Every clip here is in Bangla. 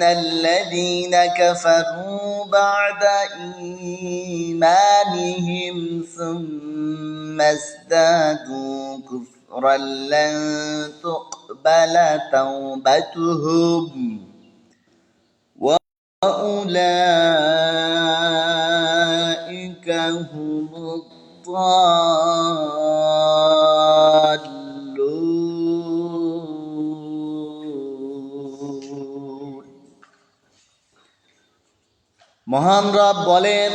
الذين كفروا بعد إيمانهم ثم ازدادوا كفرا لن تقبل توبتهم وأولئك هم الضالون। মহান রব বলেন,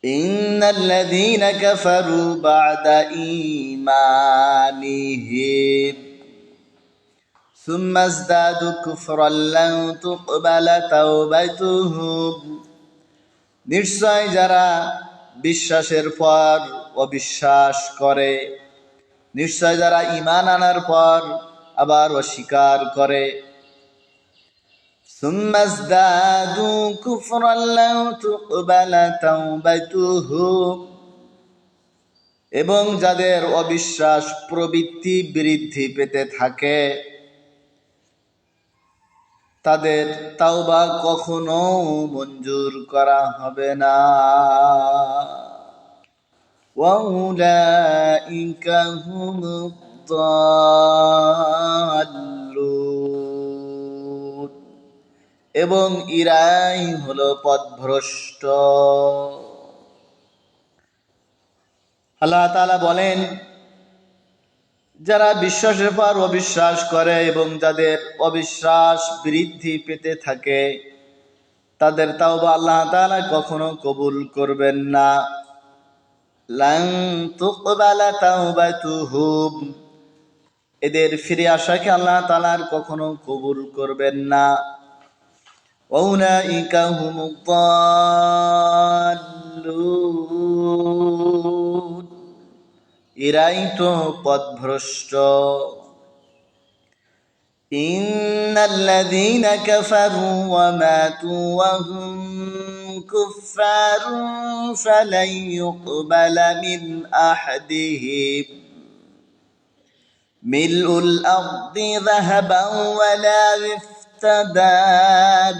ইন্নাল্লাযীনা কাফারু বা'দা ঈমানিহিম সুম্মা ইজদাদু কুফরান লান তুকবালা তাওবাতুহুম। নিশ্চয় যারা বিশ্বাসের পর অবিশ্বাস করে, নিশ্চয় যারা ঈমান আনার পর আবার অস্বীকার করে, সুম্মা ইজদাদু কুফরান লান তুকবালা তাওবাতুহুম, এবং যাদের অবিশ্বাস প্রবৃত্তি বৃদ্ধি পেতে থাকে, তাদের তাওবা কখনো মঞ্জুর করা হবে না। ওয়াউলাইকা হুমুদ দাল্লুন, এবং ইরাই হলো পথভ্রষ্ট। আল্লাহ তাআলা বলেন, যারা বিশ্বাসের পর অবিশ্বাস করে এবং যাদের অবিশ্বাস বৃদ্ধি পেতে থাকে, তাদের তাওবা আল্লাহ তাআলা কখনো কবুল করবেন না। লান তুকবালা তাওবাতুহুম, এদের ফিরে আসাকে আল্লাহ তাআলা কখনো কবুল করবেন না। ওয়াউলাইকা হুমুদ দাল্লুন, এরাই তো পথভ্রষ্ট। ইন্নাল্লাযীনা কাফারু ওয়া মাতু ওয়া হুম কুফফারুন ফালান ইউকবালা মিন আহাদিহিম মিলউল আরদি যাহাবান ওয়ালা ইফতাদা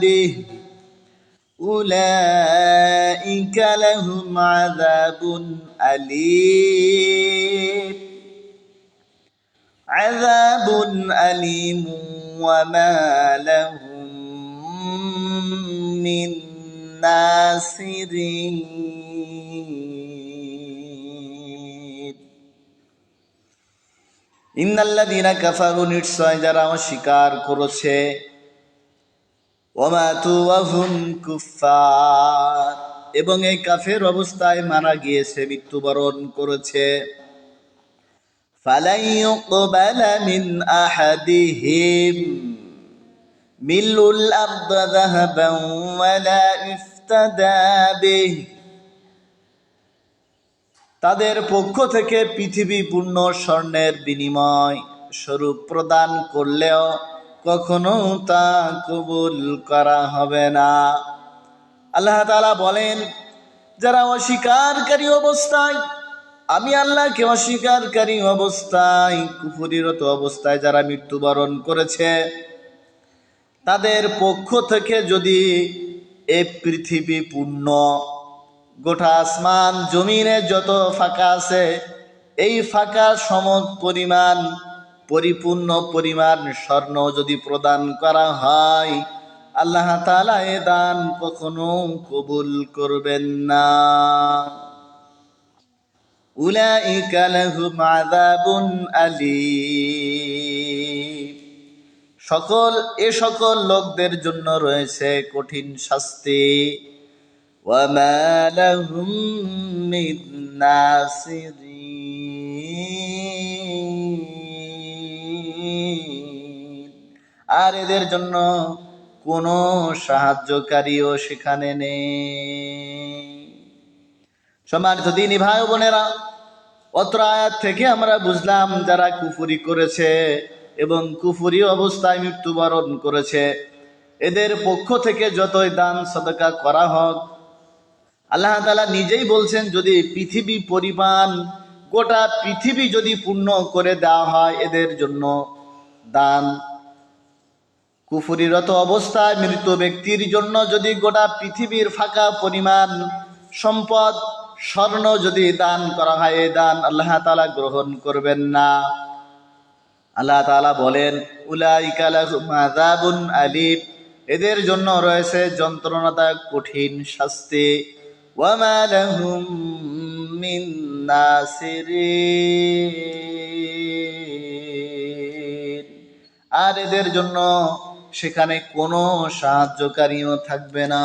বিহি أولئك لهم عذاب أليم وما لهم من ناصرين إن الذين كفروا নিশ্চয় যারা অস্বীকার করেছে, ওয়ামাতু ওয়া হুম কুফফার, এবং এই কাফের অবস্থায় মারা গিয়েছে, মৃত্যুবরণ করেছে। ফালান ইউকবালা মিন আহাদিহিম মিলউল আরদি যাহাবান ওয়ালা ইফতাদা বিহি, তাদের পক্ষ থেকে পৃথিবী পূর্ণ স্বর্ণের বিনিময় স্বরূপ প্রদান করলেও কখনো তা কবুল করা হবে না। আল্লাহ তাআলা বলেন, যারা অস্বীকারী অবস্থায়, আমি আল্লাহকে অস্বীকারী অবস্থায়, কুফরিরত অবস্থায় যারা মৃত্যুবরণ করেছে, তাদের পক্ষ থেকে যদি এই পৃথিবী পূর্ণ, গোটা আসমান জমিনে যত ফাঁকা আছে, এই ফাঁকা সম পরিমাণ পরিপূর্ণ পরিমাণ স্বর্ণ যদি প্রদান করা হয়, আল্লাহ তাআলা এ দান কখনো কবুল করবেন না। উলাইকা লাহুম আযাবুন আলীম, সকল লোকদের জন্য রয়েছে কঠিন শাস্তি। ওয়া মা লাহুম মিন নাসিরিন, আর এদের জন্য কোনো সাহায্যকারীও সেখানে নেই। সম্মানিত দ্বীনী ভাই বোনেরা, অত্র আয়াত থেকে আমরা বুঝলাম, যারা কুফরি করেছে এবং কুফরি অবস্থায় মৃত্যুবরণ করেছে, এদের পক্ষ থেকে যতই দান সদকা করা হোক, আল্লাহ তাআলা নিজেই বলছেন, যদি পৃথিবী পরিমাণ, গোটা পৃথিবী যদি পূর্ণ করে দেওয়া হয় এদের জন্য দান, কুফরিরত অবস্থায় মৃত ব্যক্তির জন্য যদি গোটা পৃথিবীর ফাঁকা পরিমাণ সম্পদ স্বর্ণ যদি দান করা হয়, এই দান আল্লাহ তাআলা গ্রহণ করবেন না। আল্লাহ তাআলা বলেন, উলাইকা লাহুম আযাবুন আলীম, এদের জন্য রয়েছে যন্ত্রণাদায়ক কঠিন শাস্তি। ওয়া মা লাহুম মিন নাসিরিন, আর এদের জন্য সেখানে কোনো সাহায্যকারীও থাকবে না।